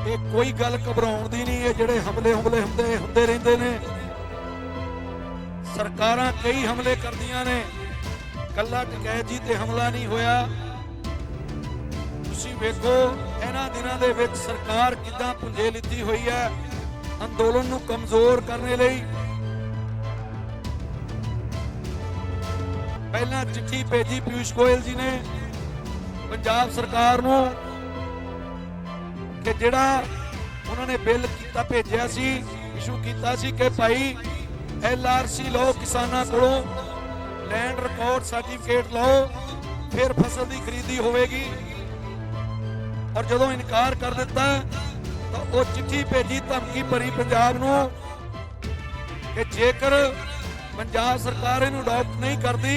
ये कोई गल घबराउण दी नहीं है। जिहड़े हमले हुंदे रहिंदे ने, सरकारां कई हमले करदियां ने, कल्ला टकैत जी ते हमला नहीं होया। तुसीं वेखो इन्हां दिनां दे विच सरकार किदां पुंजे लिੱਤੀ होई है अंदोलन नूं कमजोर करने लई। पहला चिट्ठी भेजी पीयूष गोयल जी ने पंजाब सरकार नूं कि जिहड़ा उन्होंने बिल कीता भेजिया सी, इशू कीता सी कि भाई LRC लो, किसानां कोलों लैंड रिकॉर्ड सर्टिफिकेट लो, फिर फसल की खरीदी होगी। और जदों इनकार कर दिता तो वो चिट्ठी भेजी धमकी भरी पंजाब नूं कि जेकर पंजाब सरकार इनू अडॉप्ट नहीं करती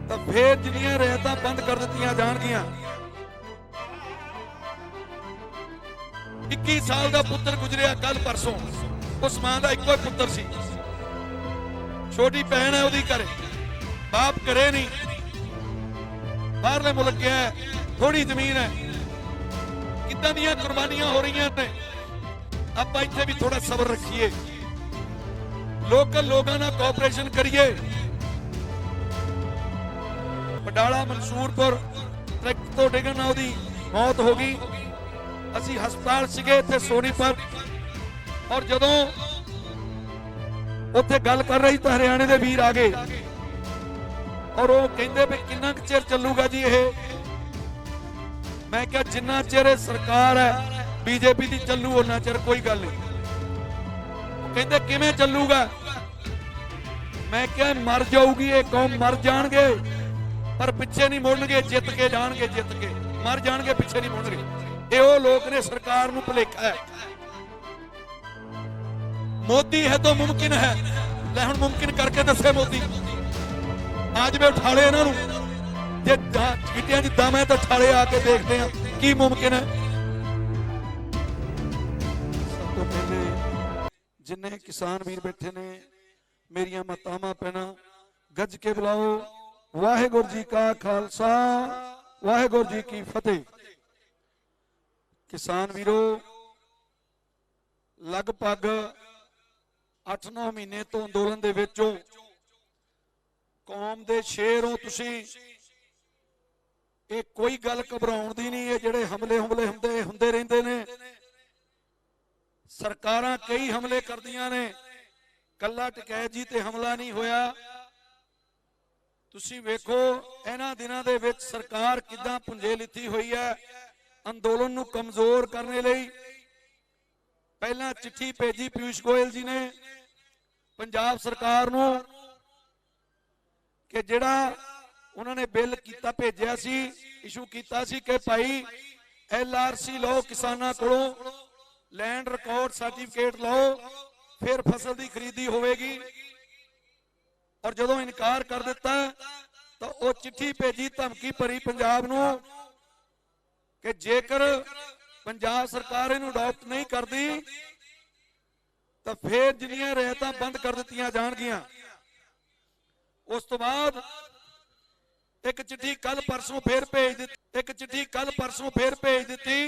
तो फिर जिन्नियां रियायतां बंद कर दित्तियां जाणगियां। 21 साल का पुत्र गुजरिया कल परसों। उस मां का इको पुत्र सी, छोटी भैन है उहदी घरे, बाप घरे नहीं, बाहरले मुल्क गया, थोड़ी जमीन है। किदां दीयां कुर्बानियां हो रही ने। आपां इत्थे भी थोड़ा सबर रखिए, लोकल लोगों नाल कोऑपरेशन करिए। बडाला मंसूरपुर ट्रक तो डिगन नाल दी मौत हो गई। असी हस्पताल सीगे इत्थे सोनीपत, और जदों उत्थे गल कर रही तो हरियाणे दे वीर आ गए और वो कहंदे भी किन्ना चिर चलूगा जी ये। मैं क्या जिन्ना चिर सरकार है बीजेपी दी चलू उन्ना चिर कोई गल नहीं। कहंदे किवें चलूगा? मैं क्या मर जाऊगी ये कौम, मर जाणगे पर पिछे नहीं मुड़नगे, जित के जाणगे, जित के मर जाणगे, पिछे नहीं मुड़नगे। ये वो लोग ने, सरकार नूं भुलेखा है। मोदी है तो मुमकिन है, ले हुण मुमकिन करके दसे मोदी। आज वे उठाले इन्हां नूं, जे चीटियां च दम है तो ठाले आके देखते हैं की मुमकिन है। सब तो पहले जिन्ने किसान वीर बैठे ने, मेरिया मातावां भैणां गज के बुलाओ, वाहिगुरू जी का खालसा, वाहिगुरू जी की फतेह। किसान वीरो, लगभग 8-9 महीने तो अंदोलन दे विचों कौम दे शेर हो तुसीं। ये कोई गल घबराउण दी नहीं है। जिहड़े हमले हुंदे रहिंदे ने, सरकारां कई हमले करदियां ने, कल्ला टकैत जी ते हमला नहीं होया। तुसीं वेखो इन्हां दिनां दे विच सरकार किदां पुंजे लिੱਤੀ होई है अंदोलन नूं कमजोर करने लई। पहला चिट्ठी भेजी पीयूष गोयल जी ने पंजाब सरकार नूं कि जिहड़ा उन्होंने बिल कीता भेजिया सी, इशू कीता सी कि भाई LRC लो, किसानां कोलों लैंड रिकॉर्ड सर्टिफिकेट लो, फिर फसल की खरीदी होगी। और जदों इनकार कर दिता तो वो चिट्ठी भेजी धमकी भरी पंजाब नूं कि जेकर पंजाब सरकार इनू अडॉप्ट नहीं करती तो फिर जिन्नियां रियायतां बंद कर दित्तियां जाणगियां। उस तो बाद एक चिट्ठी कल परसों फिर भेज दित्ती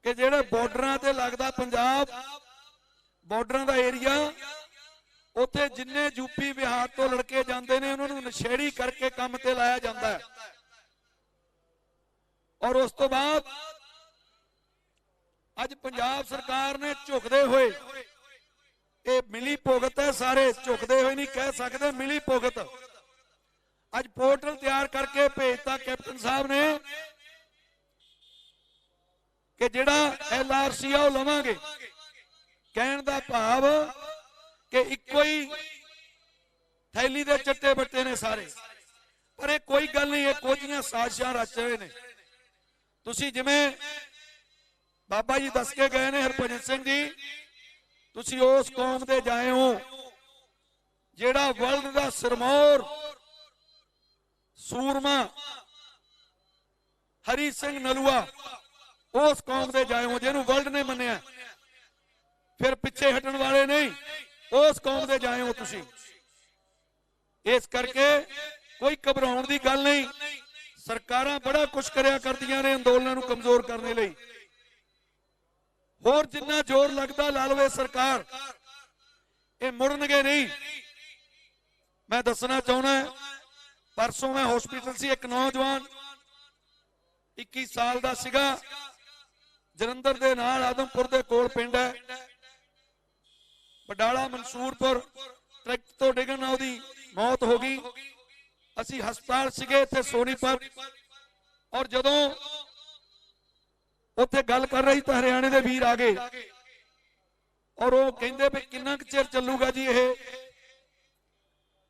कि जिहड़े बॉर्डरां ते लगदा पंजाब, बॉर्डरां दा एरिया, उत्थे जिन्ने यूपी बिहार तो लड़के जांदे ने उन्हां नूं नशेड़ी करके काम ते लाया जांदा है। और उस तो बाद अज पंजाब सरकार ने झुकदे होए, ये मिली भुगत है, सारे झुकदे हुए नहीं कह सकते, मिली भुगत। अज पोर्टल तैयार करके भेजता कैप्टन साहब ने कि जिहड़ा LRC आ लवांगे। कहण दा भाव कि इक्को ही थैली दे चट्टे बट्टे ने सारे, पर ये कोई गल नहीं है, कोजियां साजिशां रच रहे ने। तुसीं जिवें बाबा जी दस के गए ने हरभजन सिंह जी, तुसीं उस कौम दे जाए हो जिहड़ा वर्ल्ड दा सिरमौर सूरमा हरी सिंह नलूआ, उस कौम दे जाए हो जिन्होंने वर्ल्ड ने मन्निया। फिर पिछे हटन वाले नहीं, उस कौम दे जाए हो तुसीं। इस करके कोई घबराउण दी गल नहीं। ਸਰਕਾਰਾਂ ਬੜਾ ਕੁਝ ਕਰਿਆ ਕਰਦੀਆਂ ਨੇ ਅੰਦੋਲਨਾਂ ਨੂੰ ਕਮਜ਼ੋਰ ਕਰਨ ਲਈ। ਹੋਰ ਜਿੰਨਾ ਜ਼ੋਰ ਲੱਗਦਾ ਲਾ ਲਵੇ ਸਰਕਾਰ, ਇਹ ਮੁੜਨਗੇ ਨਹੀਂ। ਮੈਂ ਦੱਸਣਾ ਚਾਹੁੰਦਾ, परसों मैं हॉस्पिटल से एक नौजवान 21 साल का सीगा, जलंधर दे नाल आदमपुर दे कोल पिंड है बडाला मंसूरपुर, ट्रक तो डिगन नाल दी मौत हो गई। असी हस्पताल सीगे इत्थे सोनीपत, और जदों उत्थे गल कर रही तो हरियाणे दे वीर आ गए और वो कहंदे भी किन्ना क चिर चलूगा जी ये।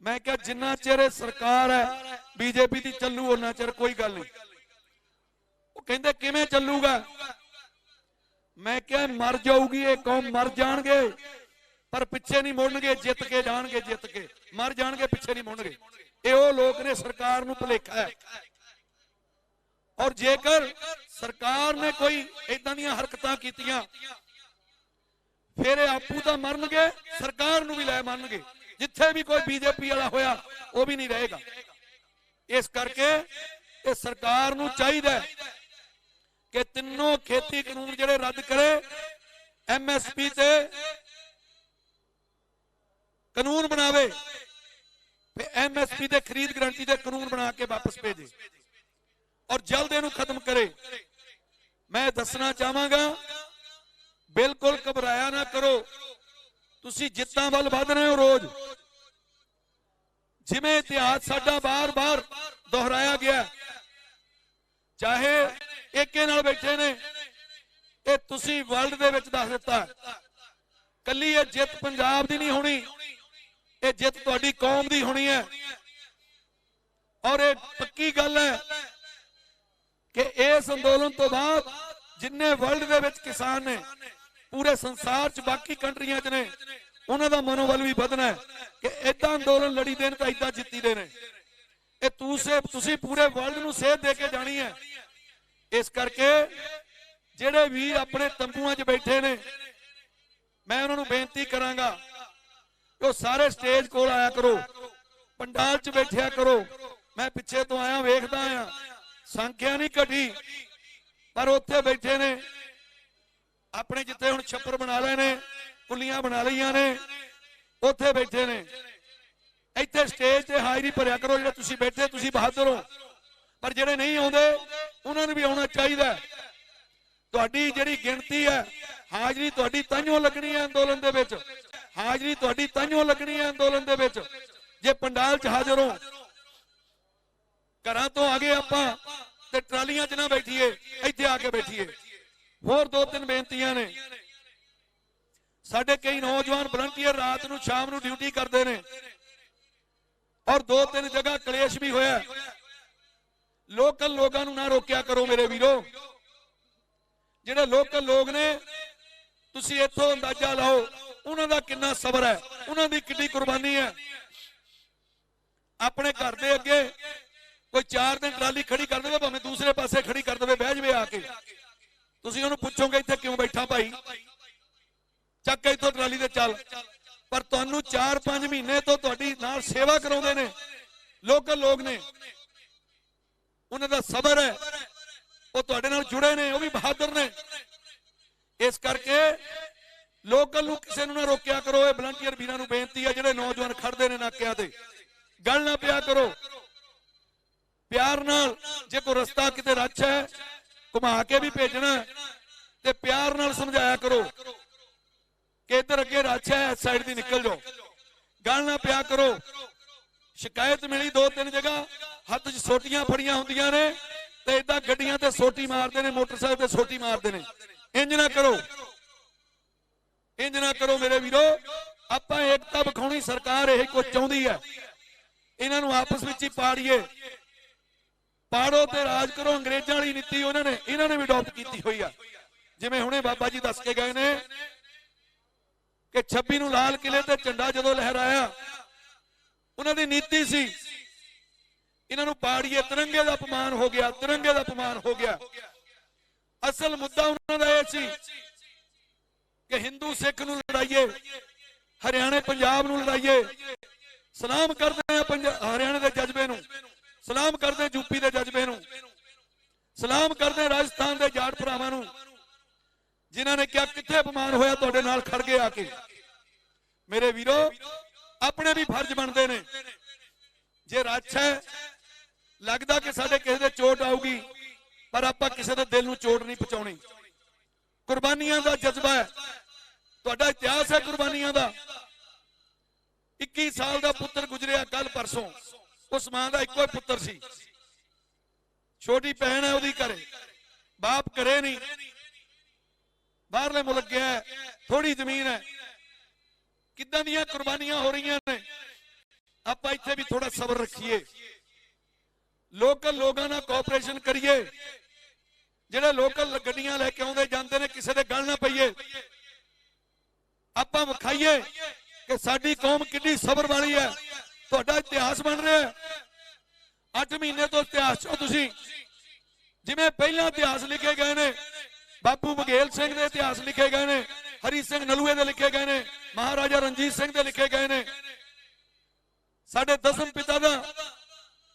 मैं क्या जिन्ना चिर सरकार है बीजेपी की चलू उन्ना चिर कोई गल नहीं। वो कहंदे किवें चलूगा? मैं क्या मर जाऊगी ये कौम, मर जाणगे पर पिछे नहीं मुड़नगे, जित के जाणगे, जित के मर जाणगे, पिछे नहीं मुड़नगे। ये वो लोग ने सरकार नूं भुलेखा है। और जेकर सरकार ने कोई इदां दीयां हरकतां कीतियां फिर आपू तां मरनगे, सरकार नूं भी लै मरनगे। जिथे भी कोई बीजेपी वाला होया वो भी नहीं रहेगा। इस करके ये सरकार नूं चाहिए कि तीनों खेती कानून जिहड़े रद्द करे, MSP ते कानून बनावे, MSP ते खरीद गारंटी दे कानून बना के वापस भेजे और जल्द इहनूं खत्म करे। मैं दसना चाहांगा, बिल्कुल घबराया ना करो, तुसी जित्तां वल वध रहे हो रोज। जिवें इतिहास साडा बार बार दोहराया गया, चाहे एके नाल बैठे ने, ये तुसी वर्ल्ड दे विच दस दित्ता, कल्ली ये जित पंजाब दी नहीं होनी, ये जित तुहाडी कौम दी होनी है। और ये पक्की गल है कि इस अंदोलन तो बाद जिन्ने वर्ल्ड दे विच किसान ने पूरे संसार च बाकी कंट्रियां च ने, उन्हां दा मनोबल भी वधना है कि इदां अंदोलन लड़ी देन तां इदां जित्ती दे ने। ये तुसी पूरे वर्ल्ड नूं सेध दे के जानी है। इस करके जिहड़े वीर अपने तंबूआं च बैठे ने, मैं उन्हां नूं बेनती करांगा कि सारे स्टेज कोल आया करो, पंडाल च बैठिया करो। मैं पिछे तो आया वेखदा आया, संख्या नहीं घटी, पर उत्थे बैठे ने अपने जिथे हुण छप्पर बना ले ने, कुलियां बना लिया ने, उत्थे बैठे ने। इत्थे स्टेज ते हाजरी भरिया करो, जिहड़े तुसीं बैठे तुसीं बहादुर हो, पर जिहड़े नहीं आउंदे उन्हां नूं भी आउणा चाहीदा। तुहाडी जिहड़ी गिणती है, हाजरी तुहाडी तांहियों लगनी है अंदोलन दे विच, हाजरी तुहाडी तांहियों लगनी है अंदोलन दे विच जे पंडाल च हाਜ਼ਰ हो। घरां तो आगे आपां ते ट्रालियां च ना बैठीए, इत्थे आके बैठीए। होर दो तीन बेनतियां ने। साडे कई नौजवान वलंटियर रात नूं शाम नूं ड्यूटी करते हैं और दो तीन जगह कलेश भी होया। लोकल लोगों नूं ना रोकिया करो मेरे वीरो। जिहड़े लोकल लोग ने, तुसीं इत्थों अंदाजा लाओ उन्हां दा किन्ना सबर है, उन्हां दी किड्डी कुर्बानी है। अपने घर दे अगे कोई 4 दिन ट्राली खड़ी कर देवे, भावें दूसरे पासे खड़ी कर देवे, बह जावे आके, तुसीं उहनूं पुछोगे इत्थे क्यों बैठा भाई, ਚੱਕ ਕੇ इत्थों ट्राली ते चल। पर तुहानूं 4-5 महीने तो तुहाडी नाल सेवा कराउंदे ने लोकल लोग ने, उन्हां दा सबर है, वो तुहाडे नाल जुड़े ने, वो भी बहादुर ने। इस करके लोकल नूं किसे नूं ना रोकिया करो। ये वलंटियर वीरां नूं बेनती है, जिहड़े नौजवान खड़दे ने नाकिਆਂ ते, गल ना पिया करो। प्यार नाल जे कोई रस्ता किते रच है घुमा के भी भेजना ते प्यार नाल समझाया करो कि इधर अगे रच है, इस साइड दी निकल जाओ। गल ना पिया करो। शिकायत मिली 2-3 जगह, हत्थ च सोटियां फड़ियां हुंदियां ने ते इदां गड्डियां ते सोटी मारदे ने, मोटरसाइकिल ते सोटी मारदे ने। इंज ना करो, इंज ना करो मेरे वीरो। आपां एकता विखाउणी सरकार यही कुछ चाहुंदी है। इन्हां नूं आपस विच ही पाड़ीए, पाड़ो ते राज करो। अंग्रेजां वाली नीति इन्हां ने भी अडॉप्ट कीती होई है। जिवें हुणे बाबा जी दस के गए ने कि 26 नूं लाल किले ते झंडा जदों लहराया, उन्हां दी नीति सी इन्हां नूं पाड़ीए। तिरंगे दा अपमान हो गया, तिरंगे दा अपमान हो गया। असल मुद्दा उन्हां दा इह सी कि हिंदू सिख नूं लड़ाइए, हरियाणे पंजाब नूं लड़ाइए। सलाम करदे हैं हरियाणे दे जज्बे नूं, सलाम करते यूपी के जज्बे नूं, सलाम करते राजस्थान के जाट भरावां नूं जिन्हां ने क्या कित्थे अपमान होया तुहाडे नाल खड़ गए आके। मेरे वीरो अपने भी फर्ज बनते ने, जे रच है लगता कि साडे किसी दे चोट आऊगी पर आपां किसी दे दिल नूं चोट नहीं पहुंचाउणी। कुर्बानियां दा जज्बा है, तुहाडा इतिहास है कुर्बानियां दा। 21 साल का पुत्र गुजरिया कल परसों, उस मां का इको पुत्र सी, छोटी भैन है उहदी घरे, बाप घरे नहीं, बाहरले मुल्क गया है, थोड़ी जमीन है। किदां दीयां कुर्बानियां हो रही ने। आपां इत्थे भी थोड़ा सबर रखिए, लोकल लोगों नाल कोऑपरेशन करिए, जिहड़े लोकल गड्डियां लैके आउंदे जांदे ने किसी दे गल ना पईए। आपां विखाईए कि साडी कौम कितनी सबर वाली है। तुहाडा इतिहास बन रहा है, 8 महीने तो इतिहास चो तुसीं जिवें पहला इतिहास लिखे गए ने, बापू बघेल सिंह के इतिहास लिखे गए ने, हरी सिंह नलूए दे लिखे गए ने, महाराजा रणजीत सिंह दे लिखे गए ने। साडे दसम पिता दा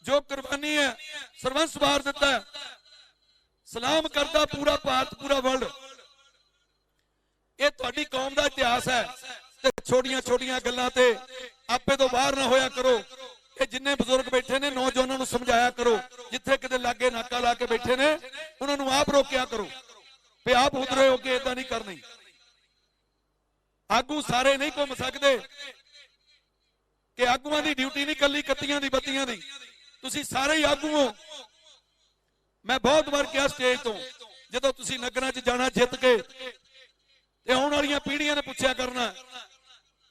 जो कुर्बानी है सरबंस वार दिता है, सलाम करता पूरा भारत पूरा वर्ल्ड। ये तुहाडी कौम का इतिहास है। ते छोटियां छोटियां गल्लां ते आपे तो बाहर ना होया करो। ये जिन्ने बुजुर्ग बैठे ने नौजवानों को समझाया करो, जिथे किते लागे नाका ला के बैठे ने उन्होंने आप रोकिया करो भी आप उधरे हो के इदा नहीं करनी। आगू सारे नहीं घूम सकते कि आगुआं दी ड्यूटी नहीं कली कत्तियां दी बत्तियां दी, तुसी सारे ही आगू हो। मैं बहुत बार कहा स्टेज तो, जदों तुसी नगरां च जाना जित के ते आउण वालियां पीढ़ियां ने पुछया करना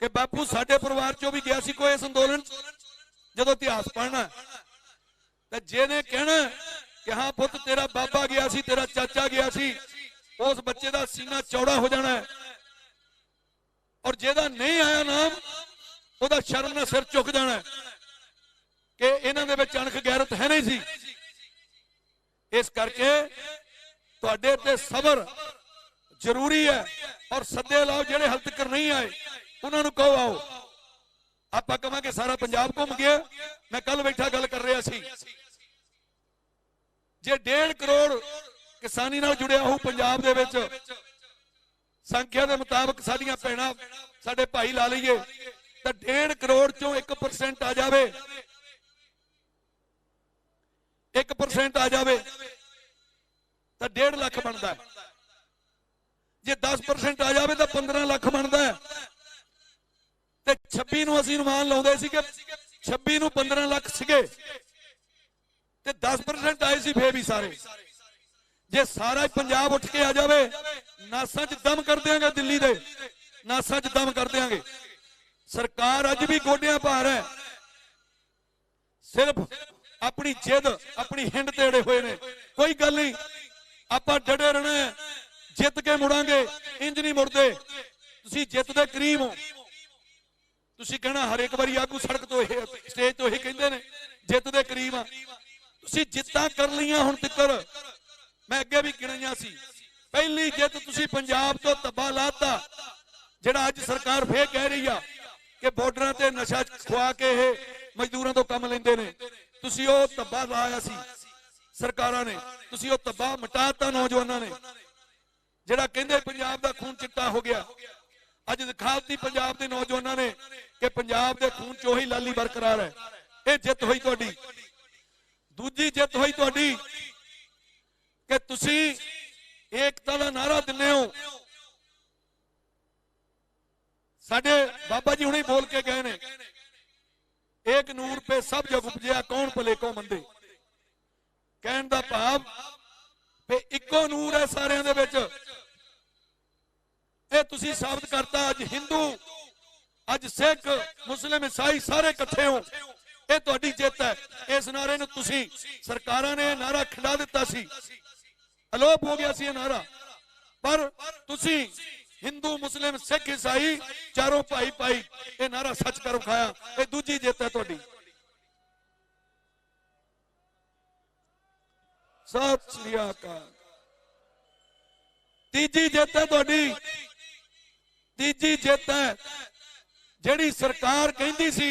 कि बापू साडे परिवार चों भी गया सी कोई इस अंदोलन, जदों इतिहास पढ़ना ते जिहने कहना कि हाँ पुत तेरा बाबा गया सी, तेरा चाचा गया सी, उस बच्चे का सीना चौड़ा हो जाना है। और जेदा नहीं आया नाम ओदा शर्म नाल सिर झुक जाना है कि इन्हां दे विच अणख गैरत है नहीं सी। इस करके तुहाडे ते सबर जरूरी है। और सद्दे लाओ जेड़े हाल तक नहीं आए, उन्होंने कहो आओ। आपां कहांगे सारा पंजाब घूम गया। मैं कल बैठा गल कर रहा सी, जे 1.5 करोड़ किसानी नाल जुड़िया हो पंजाब दे विच, संख्या के मुताबिक साडियां भैणां साडे भाई ला लईए तो 1.5 करोड़ चों 1% आ जाए, 1% आ जाए तो 1.5 लाख बनता है। जे 10% आ जाए तो 15 लाख बनता है। ते 26 नूं असीं अनुमान लाउंदे सी कि 26 नूं 15 लाख सीगे ते 10% आए सी फिर भी सारे। जे सारा पंजाब उठ के आ जाए, नासा च दम कर देंगे, दिल्ली दे नासा च दम कर देंगे। सरकार अज भी गोडियां भार है, सिर्फ अपनी जिद अपनी हिंड ते अड़े हुए ने। कोई गल नहीं, आपां डटे रहना है, जित के मुड़ांगे, इंज नहीं मुड़दे। तुसीं जित दे करीब हो, तुसीं कहना हर एक बारी आगू सड़क तो स्टेज तो यही कहंदे ने जित दे करीब आ। तुसीं जित्तां कर लईआं हुण तिक्कर, मैं अगे भी गिणाईआं सी। पहली जित तुसीं पंजाब तो धब्बा लाता, जिहड़ा अज सरकार फिर कह रही आ कि बॉर्डरां ते नशा खुआ के मजदूरां तो काम लैंदे ने, तुसीं ओह धब्बा लाया सी सरकारां ने, तुसीं ओह धब्बा मिटाता नौजवानां ने। जिहड़ा कहंदे पंजाब दा खून चिट्टा हो गया, अज दिखाती पंजाब के नौजवानों ने कि पंजाब के खून च ओही लाली बरकरार है। यह जित हुई तुहाडी। दूजी जित हुई तुहाडी कि तुसीं एकता दा नारा दिंदे हो। साडे बाबा जी हुणे बोल के गए ने, एक नूर पे सब जग उपजिया कौन भले को मंदे। कहण दा भाव पे इक्को नूर है सारिਆਂ ਦੇ ਵਿੱਚ। ਇਹ ਤੁਸੀਂ ਸਾਬਤ ਕਰਤਾ। ਅੱਜ ਹਿੰਦੂ, ਅੱਜ ਸਿੱਖ, ਮੁਸਲਿਮ, ਈਸਾਈ ਸਾਰੇ ਇਕੱਠੇ ਹੋ, ਇਹ ਤੁਹਾਡੀ ਜਿੱਤ ਹੈ। ਇਸ ਨਾਰੇ ਨੂੰ ਤੁਸੀਂ, ਸਰਕਾਰਾਂ ਨੇ ਇਹ ਨਾਰਾ ਖਿੰਡਾ ਦਿੱਤਾ ਸੀ, ਅਲੋਪ ਹੋ ਗਿਆ ਸੀ ਇਹ ਨਾਰਾ, ਪਰ ਤੁਸੀਂ हिंदू मुस्लिम सिख ईसाई चारों भाई भाई ये नारा सच कर विखाया। ये दूजी जित है तुहाडी। सत श्री अकाल। तीजी जित है तुहाडी। तीजी जित है जिहड़ी सरकार कहंदी सी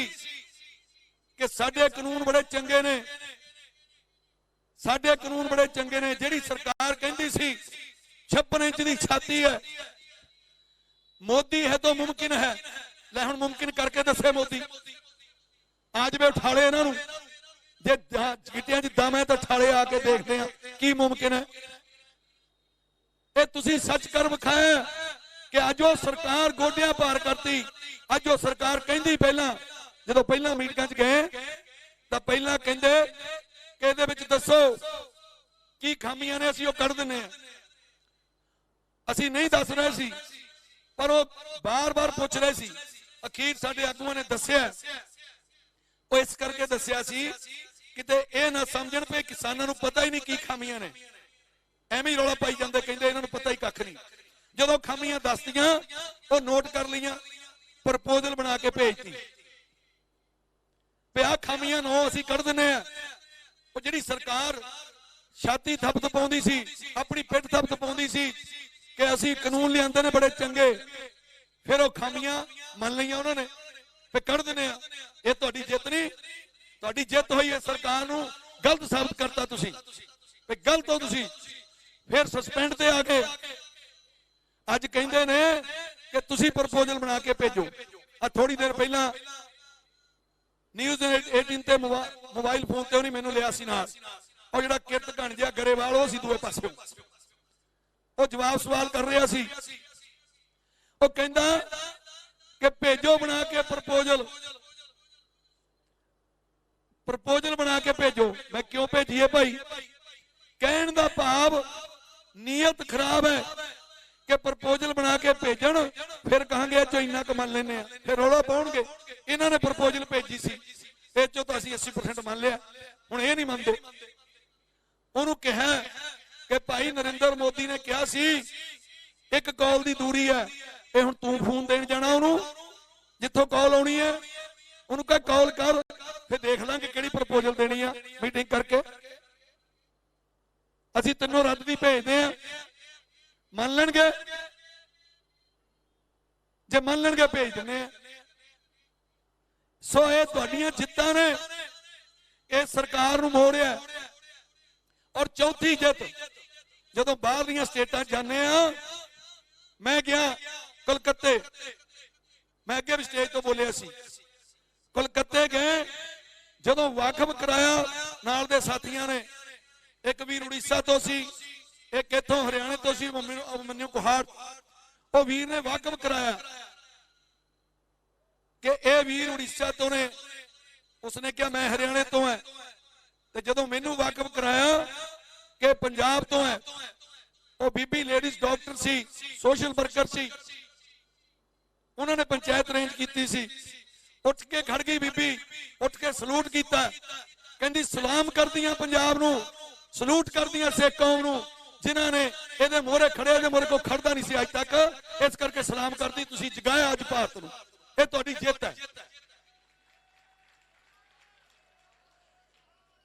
कि साडे कानून बड़े चंगे ने, साडे कानून बड़े चंगे ने। जिहड़ी सरकार कहंदी सी 56 इंच की छाती है, मोदी है तो मुमकिन है, ले हुण मुमकिन करके दसे मोदी। आज वे उठाले इन्हां नूं, जे गिट्टियां च दम है तो ठाले आके देखते हैं की मुमकिन है। ये तुसीं सच कर विखाया कि अज वो सरकार गोडियां पार करती। अज वो सरकार कहंदी पहला जदों पहला मीटिंगां च गए तो पहला कहंदे कि इहदे विच दसो की खामियां ने, असीं वो कढ दिंदे हां। असीं नहीं दस रहे सी पर वो बार बार पुछ रहे सी। अखीर साडे आगूआं ने दस्सिया, वो इस करके दस्सिया सी किते ये ना समझण पे किसानां नूं पता ही नहीं की खामियां ने, एवें ही रौला पाई जांदे, कहंदे इन्हां नूं पता ही कख नहीं। जदों खामियां दसदियां वो नोट कर लियां, प्रपोजल बना के भेजती पे आ खामियां नो असीं कढ दिंदे आ। वो जिहड़ी सरकार छाती थपथपाउंदी सी, अपनी पिठ थपथपाउंदी सी कि असीं कानून लिआंदे ने बड़े चंगे, फिर वो खामियां मन लईआं उन्होंने फिर कढ दिंदे आ। ये तुहाडी जिੱਤ नहीं, तुहाडी जिੱਤ होई है सरकार नूं गलत साबित करता तुसीं, पे गलत हो तुसीं। फिर सस्पेंड ते आ गए। अज कहंदे ने कि तुसीं प्रपोजल बना के भेजो। आ थोड़ी देर पहला न्यूज़ 18 ते मोबाइल फोन ते उन्हें मैनूं लिया सी नाल, और जिहड़ा किरत घण जिहा गरेवाल वो सी दूए पासे, वो जवाब सवाल कर रहा सी। वो कहंदा कि भेजो बना के प्रपोजल, प्रपोजल बना के भेजो। मैं क्यों भेजीए भाई? कहण दा भाव नीयत खराब है कि प्रपोजल बना के भेजण, फिर कहांगे चो इन्ना क मन लैने, फिर रौला पाउणगे इन्हां ने प्रपोजल भेजी सी, इह चो तां असीं 80% मान लिया, हुण इह नहीं मनदे। उहनूं कहा कि भाई नरेंद्र मोदी ने कहा सी एक कॉल दी दूरी है, ये हुण तूं फोन देण जाना उहनूं, जिथों कॉल आउणी है उहनूं कह कॉल कर, फिर देख लांगे किहड़ी प्रपोजल देनी है मीटिंग करके। असीं तैनूं रद्द दी भेजदे आ, मन लैणगे, जे मन लैणगे भेज दिंदे आ। सो ये तुहाडीआं जिੱਤਾਂ ने, ये सरकार नूं मोड़िआ। और चौथी जिੱਤ जदों बाहर दीआं स्टेटां जाने आ, मैं गया कलकत्ते, मैं अगे भी स्टेज तो बोलिया सी, कलकत्ते गए जदों वाकफ कराया नाल दे साथियां ने, एक वीर उड़ीसा तो सी, एक इत्थों हरियाणे तो सी अभिमन्यु कुहाड़, वो वीर ने वाकफ कराया कि यह वीर उड़ीसा तो ने, उसने कहा मैं हरियाणे तो है, तो जदों मैनू वाकफ कराया कि पंजाब तो है, वो बीबी लेडीज डॉक्टर सी, सोशल वर्कर सी, उन्होंने पंचायत रेंज की सी, उठ के खड़ गई बीबी, उठ के सलूट किया, कहती सलाम कर दियां पंजाब नूं, सलूट कर दियां सिख कौम नूं, जिन्हां ने इहदे मोहरे खड़े जे मोरे को खड़दा नहीं सी अज तक, इस करके सलाम करदी, तुसीं जगाया अज भारत नूं। इह तुहाडी जिੱਤ है।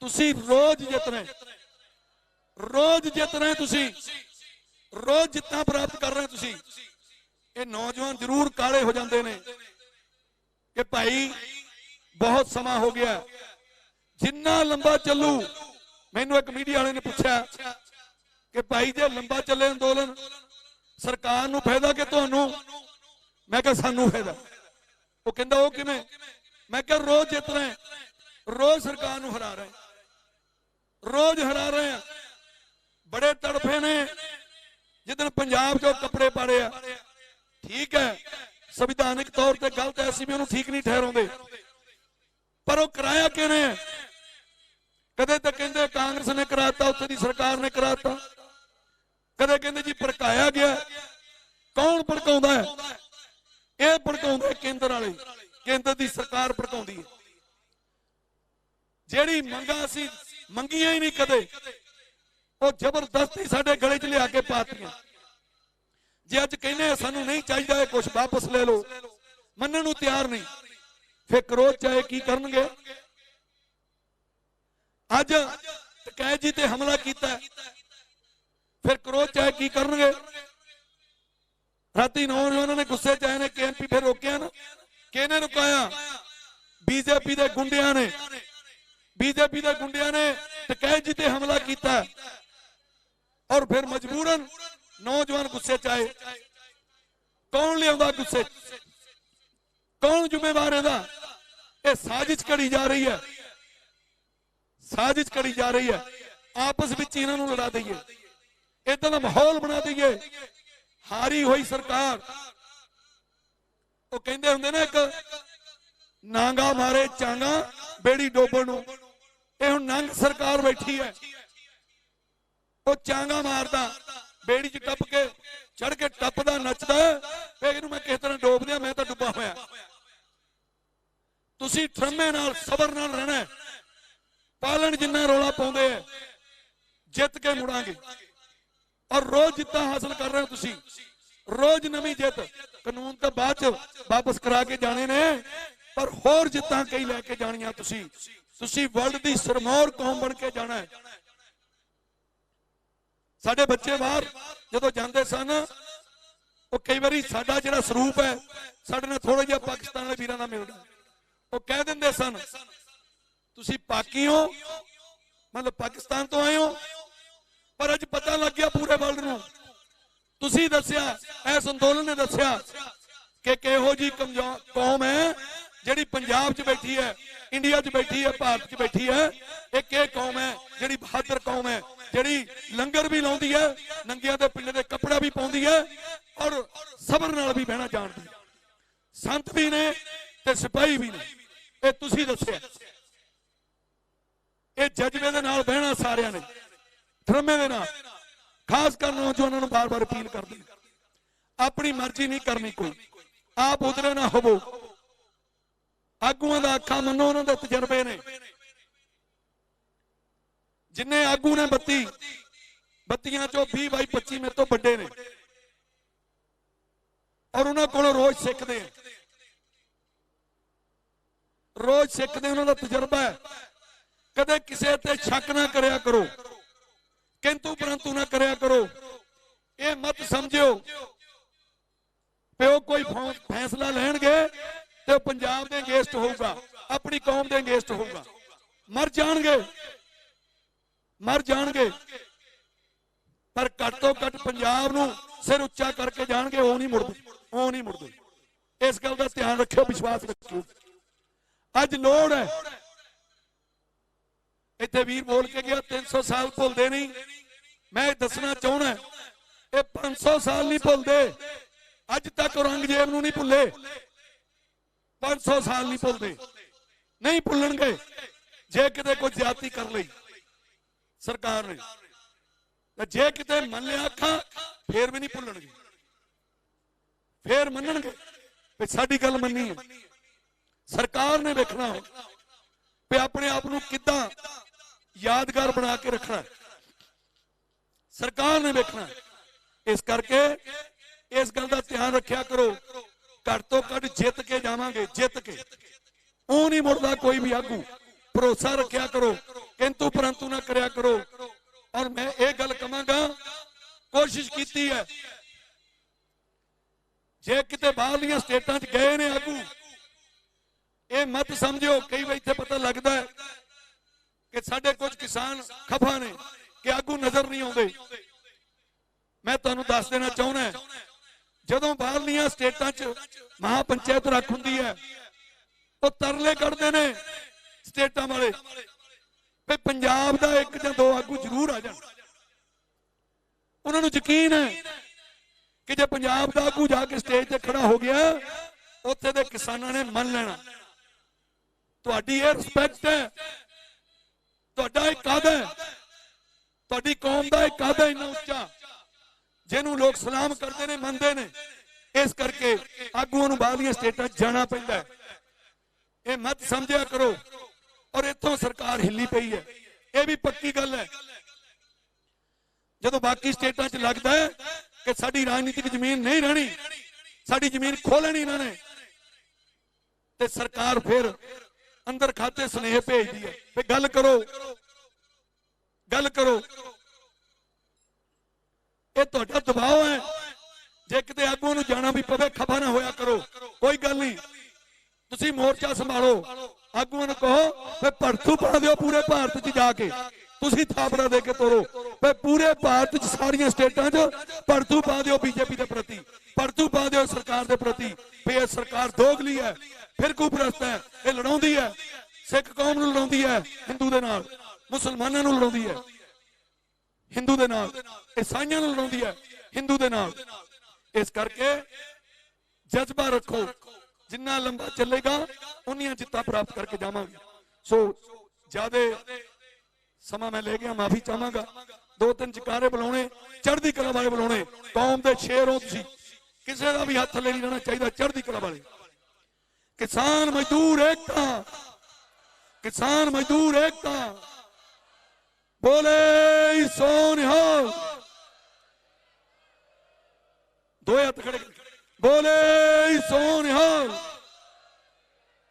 तुसीं रोज जिੱਤਣਾ, रोज जिੱਤਣਾ, तुसीं रोज जिੱਤਾਂ प्राप्त कर रहे तुसीं। ये नौजवान जरूर काले हो जाते हैं कि भाई बहुत समा हो गया, जिन्ना लंबा चलू। मैनू एक मीडिया वाले ने पूछा कि भाई जे लंबा चले अंदोलन सरकार नूं फायदा कि तुहानूं? मैं कहा सानू फायदा। वो कहंदा वो किवें? मैं कहा रोज जिੱਤ रहे हैं, रोज सरकार नूं हरा रहे हैं, रोज हरा रहे हैं। बड़े तड़फे ने जिदन पंजाब चो कपड़े पाड़े आ, ठीक है संविधानिक तौर पर गलत है, असीं भी उहनूं ठीक नहीं ठहराउंदे, पर वो कराया किहने? कदे तो कहंदे कांग्रेस ने कराता, उत्थे दी सरकार ने कराता, कदे कहंदे जी भड़काया गया। कौन भड़काउंदा है? यह भड़काउंदे केंद्र वाले, केंद्र दी सरकार भड़काउंदी है। जिहड़ी मंगां असीं मंगियां ही नहीं कदे, वो जबरदस्ती साडे गले च लिया के पातियां। जे अज कहने सानू नहीं चाहिए कुछ वापस ले लो, मनण नूं तैयार नहीं, फिर क्रोध चाहे की करनगे। अज टकैत जी ते हमला किया, फिर क्रोध चाहे की करनगे। राती नौजवानों ने गुस्से चाहे ने KMP फिर रोकिया ना, किहने रुकाया? बीजेपी दे गुंडियां ने, बीजेपी दे गुंडियां ने टकैत जी ते हमला किया और फिर मजबूरन नौजवान गुस्से च आए। कौन लिया गुस्से, कौन जिम्मेवार है? ये साजिश करी जा रही है, साजिश करी जा रही है। आपस में इन्हों लड़ा दईए, इदा का माहौल बना दईए। हारी हुई सरकार, वो कहते होंगे ना, एक नांगा मारे चांगा बेड़ी डोबण नूं। ये हुण नंग सरकार बैठी है, वो चांगा मारदा बेड़ी च टप के चढ़ के टपदा नचदा, फिर मैं किस तरह डोब दिया, मैं तो डुबा होया। तुसी ठरमे नाल सबर नाल रहना। पालन जिन्ना रौला पाउंदे है, जित के मुड़ांगे। और रोज जित्ता हासिल कर रहे हो तुसी, रोज नवी जित। कानून तो बाद वापस करा के जाने ने, पर होर जित्तां कई लैके जानियां तुसी। तुसी वर्ल्ड दी सरमौर कौम बन के जाना है। साडे बच्चे बाहर जदों जांदे सन, वो कई बारी साडा जिहड़ा सरूप है साडे नाल थोड़ा जिहा पाकिस्तान वाले वीरां नाल मिलदा। वो कह दिंदे सन, तुसी पाकी हो, मतलब पाकिस्तान तो आए हो, पर अज पता लग गया पूरे वर्ल्ड नूं। तुसी दस्सिया, इस अंदोलन ने दस्सिया कि किहो जी कौम है जिहड़ी पंजाब च बैठी है, इंडिया च बैठी है, भारत च बैठी है। एक ये कौम है जिहड़ी बहादुर कौम है, जिहड़ी लंगर भी लाउंदी है, नंगियां दे पिंड दे कपड़ा भी पाउंदी है, और सबर नाल भी बहना जानदी है। संत भी ने ते सिपाही भी ने। ये तुसी दस्सिया, ये जज्बे दे नाल बहना सारियां ने, ठरमे दे नाल। खास कर नौजवानों को बार बार अपील कर दी, अपनी मर्जी नहीं करनी कोई। आप उधरे ना होवो, आगुआं दा अखा मनो, उन्हां दे तजर्बे ने। जिन्ने आगू ने बत्तियां चो 20/25 मेरे तो बड़े ने, और उन्हां कोलों रोज सिखदे हैं, रोज सिखदे। उन्हां दा तजर्बा है। कदे किसे ते शक ना करया करो, किंतु परंतु ना करया करो। ये मत समझो प्यो कोई फैसला लैणगे तो पंजाब दे अगेंस्ट होगा, अपनी कौम दे अगेंस्ट होगा। मर जाणगे, मर जाणगे, पर घट तो घट पंजाब नूं सिर उच्चा करके जाणगे। वो नहीं मुड़दे, वो नहीं मुड़दे। इस गल का ध्यान रखियो, विश्वास रखियो। अज लोड़ है, इत्थे वीर बोल के गया 300 साल भुलते नहीं। मैं दसना चाहना, ये 500 साल नहीं भुलते। अज तक औरंगजेब नूं नहीं भुले, 500 साल नहीं भुलते, नहीं भुलणगे। जे किते कोई ज्यादती कर लई सरकार ने, जे किते मन लिया अखा, फिर भी नहीं भुलणगे। फिर मनणगे भी साडी गल मन्नी है। सरकार ने वेखना भी अपने आप नूं किद्दां यादगार बना के रखना, सरकार ने वेखना। इस करके इस गल का ध्यान रखा करो। घट तो घट जित के जावांगे, जित के। ऊ नहीं मुड़दा कोई भी आगू। भरोसा रखा करो, किंतु परंतु ना करया करो। और मैं ये गल कहांगा, कोशिश की है, जे किते बाहरलियां स्टेटां च गए ने आगू, ये मत समझो। कई बार इत्थे पता लगता है कि साडे कुछ किसान खफा ने कि आगू नजर नहीं आउंदे। मैं तुहानूं दस देना चाहुंदा, जदों बाहरलियां स्टेटां च महापंचायत रख हुंदी है, वो तरले कढ़दे ने स्टेटां वाले भी पंजाब दा एक जां दो आगू जरूर आ जाण। उन्हां नूं यकीन है कि जे पंजाब दा आगू जाके स्टेज ते खड़ा हो गया, उत्थे दे किसानां ने मन लेना। तुहाडी ये रिस्पैक्ट है, तुहाडा एक कद है, तुहाडी कौम दा एक कद है इन्ना उच्चा, जिन्हों लोग सलाम करते ने, मनते ने। इस करके आगूआं नूं बाहरलियां स्टेटां जाना पैंदा है। ये मत समझिया करो। और इत्थों सरकार हिली पई है, ये भी पक्की गल है। जदों बाकी स्टेटां च लगदा है कि साडी राजनीतिक जमीन नहीं रहनी, साडी जमीन खो लेनी इन्हां ने, ते सरकार फिर अंदर खाते स्नेह भेजदी है भी गल करो, गल करो। ये तुहाडा दबाव है। जे किते आगूआं नूं जाना भी पवे, खफा ना होया करो, कोई गल नहीं। तुसीं मोर्चा संभालो, आगूआं नूं कहो फिर भड़थू पा दिओ पूरे भारत च जाके। ਤੁਸੀਂ ਥਾਪੜਾ ਦੇ ਕੇ ਤੋਰੋ ਵੇ पूरे भारत च सारियां स्टेटां च भड़थू पा दिओ बीजेपी के प्रति, भड़थू पा दिओ सरकार के प्रति भी ये सरकार दोगली है, फिरकू परस्त है, ये लड़ाउंदी है सिख कौम नूं, लड़ाउंदी है हिंदू दे नाल, मुसलमानां नूं लड़ाउंदी है हिंदू दे नाल, ईसाइयां नूं लड़ाउंदी है हिंदू दे नाल। इस करके जज्बा रखो, जिन्ना लंबा चलेगा उन्नियां जित्तां प्राप्त करके जावांगे। सो ज्यादा समा मैं ले गया, माफी चाहांगा। 2-3 जकारे बुलाने, चढ़दी कला वाले बुलाने, कौम दे शेर हो तुसीं, किसी का भी हाथ थले नहीं रहना चाहिए। चढ़दी कला वाले किसान मजदूर एकता, किसान मजदूर एकता, बोले सो निहाल, दो हाथ खड़े, बोले सो निहाल।